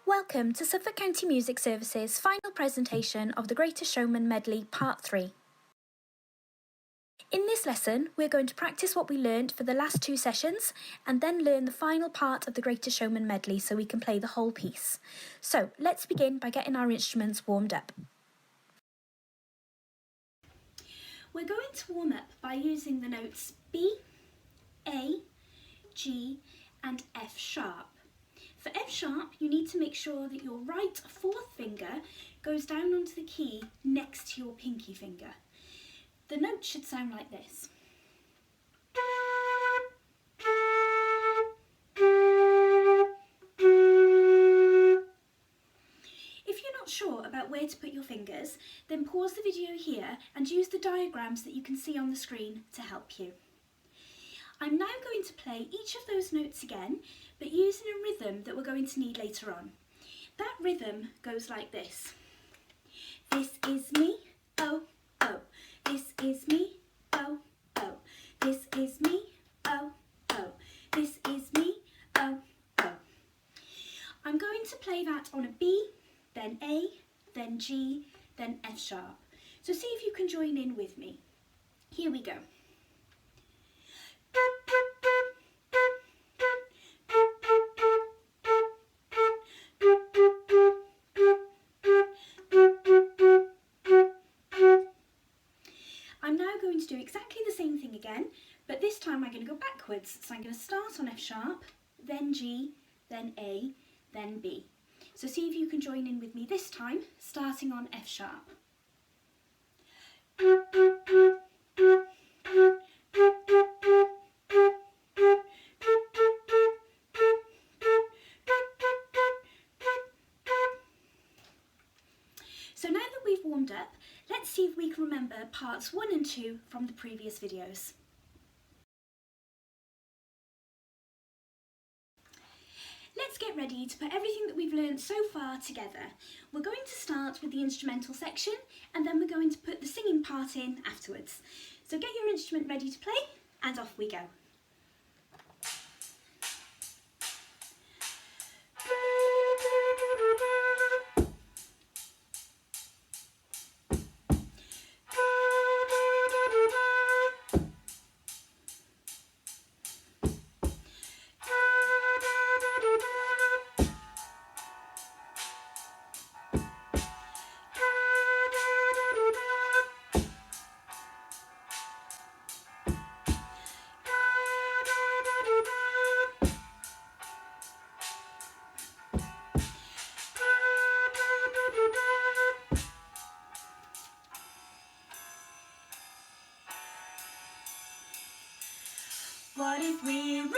Welcome to Suffolk County Music Service's final presentation of the Greatest Showman medley Part 3. In this lesson, we're going to practice what we learned for the last 2 sessions and then learn the final part of the Greatest Showman medley so we can play the whole piece. So let's begin by getting our instruments warmed up. We're going to warm up by using the notes B, A, G and F sharp. For F sharp, you need to make sure that your right 4th finger goes down onto the key next to your pinky finger. The note should sound like this. If you're not sure about where to put your fingers, then pause the video here and use the diagrams that you can see on the screen to help you. I'm now going to play each of those notes again, but using a rhythm that we're going to need later on. That rhythm goes like this. This is me, oh, oh. This is me, oh, oh. This is me, oh, oh. This is me, oh, oh. I'm going to play that on a B, then A, then G, then F sharp. So see if you can join in with me. Here we go. I'm now going to do exactly the same thing again, but this time I'm going to go backwards. So I'm going to start on F sharp, then G, then A, then B. So see if you can join in with me this time, starting on F sharp. So now that we've warmed up, let's see if we can remember parts 1 and 2 from the previous videos. Let's get ready to put everything that we've learned so far together. We're going to start with the instrumental section and then we're going to put the singing part in afterwards. So get your instrument ready to play and off we go. What if we rewrite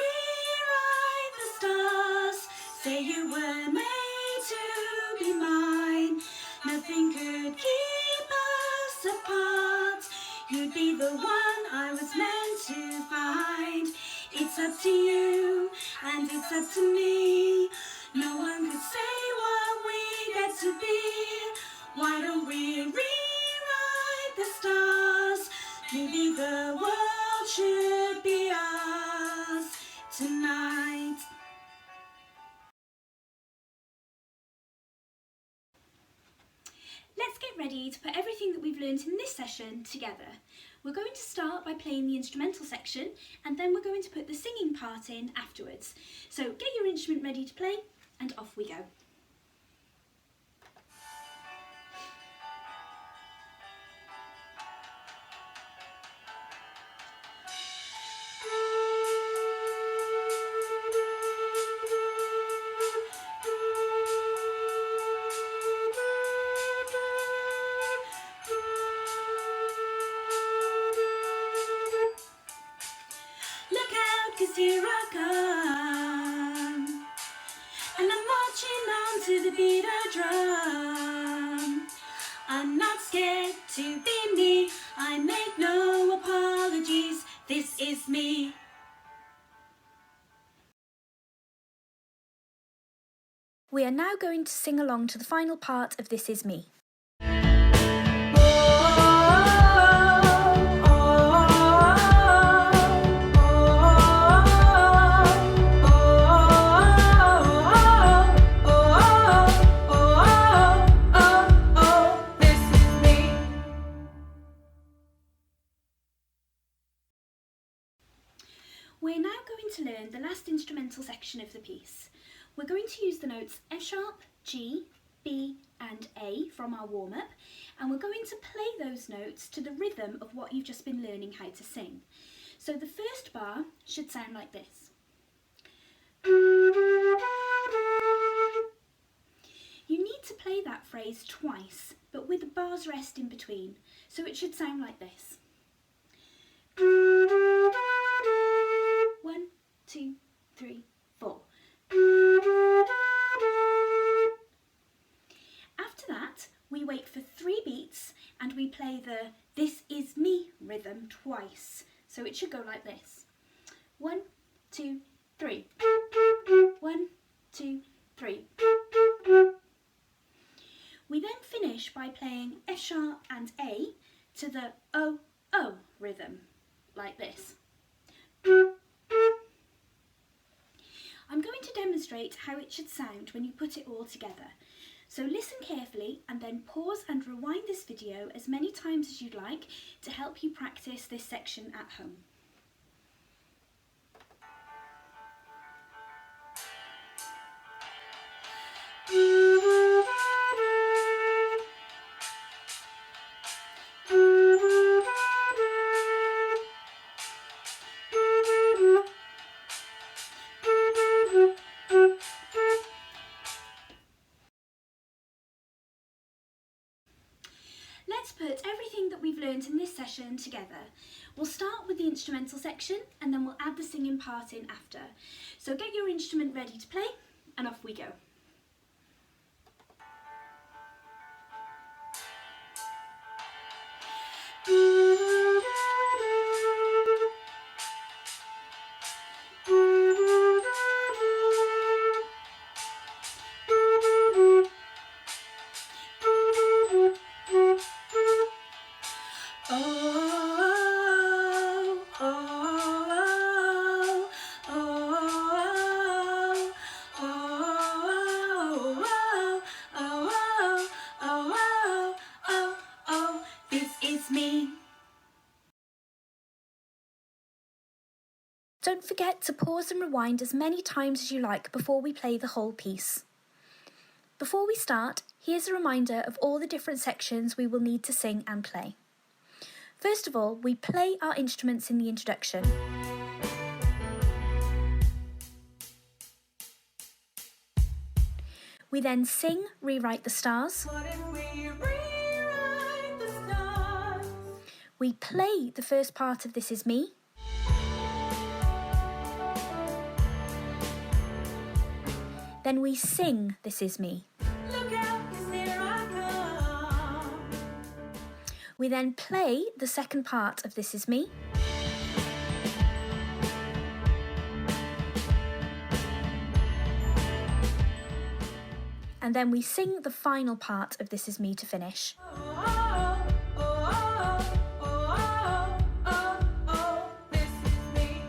the stars? Say you were made to be mine. Nothing could keep us apart. You'd be the one I was meant to find. It's up to you and it's up to me. No one could say what we get to be. Why don't we rewrite the stars? Maybe the world should be ours tonight. Let's get ready to put everything that we've learned in this session together. We're going to start by playing the instrumental section and then we're going to put the singing part in afterwards. So get your instrument ready to play and off we go. Look out, 'cause here I come, and I'm marching on to the beat of drum. I'm not scared to be me, I make no apologies, this is me. We are now going to sing along to the final part of This Is Me. learn the last instrumental section of the piece. We're going to use the notes F sharp, G, B and A from our warm-up, and we're going to play those notes to the rhythm of what you've just been learning how to sing. So the first bar should sound like this. You need to play that phrase twice, but with a bar's rest in between, so it should sound like this. 1, 2, 3, 4. After that, we wait for 3 beats and we play the "This Is Me" rhythm twice, so it should go like this. 1, 2, 3. 1, 2, 3. We then finish by playing F sharp and A to the O, O rhythm, like this. I'm going to demonstrate how it should sound when you put it all together. So listen carefully and then pause and rewind this video as many times as you'd like to help you practice this section at home. Let's put everything that we've learned in this session together. We'll start with the instrumental section and then we'll add the singing part in after. So get your instrument ready to play and off we go. Don't forget to pause and rewind as many times as you like before we play the whole piece. Before we start, here's a reminder of all the different sections we will need to sing and play. First of all, we play our instruments in the introduction. We then sing Rewrite the Stars. What if we rewrite the stars? We play the first part of This Is Me. Then we sing This Is Me. Look out, 'cause here I come. We then play the second part of This Is Me. And then we sing the final part of This Is Me to finish. Oh, oh, oh, oh, oh, oh, oh, this is me.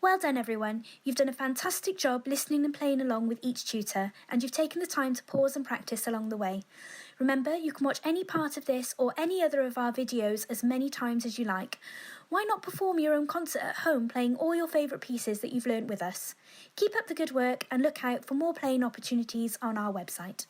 Well done everyone, you've done a fantastic job listening and playing along with each tutor, and you've taken the time to pause and practice along the way. Remember, you can watch any part of this or any other of our videos as many times as you like. Why not perform your own concert at home playing all your favourite pieces that you've learnt with us? Keep up the good work and look out for more playing opportunities on our website.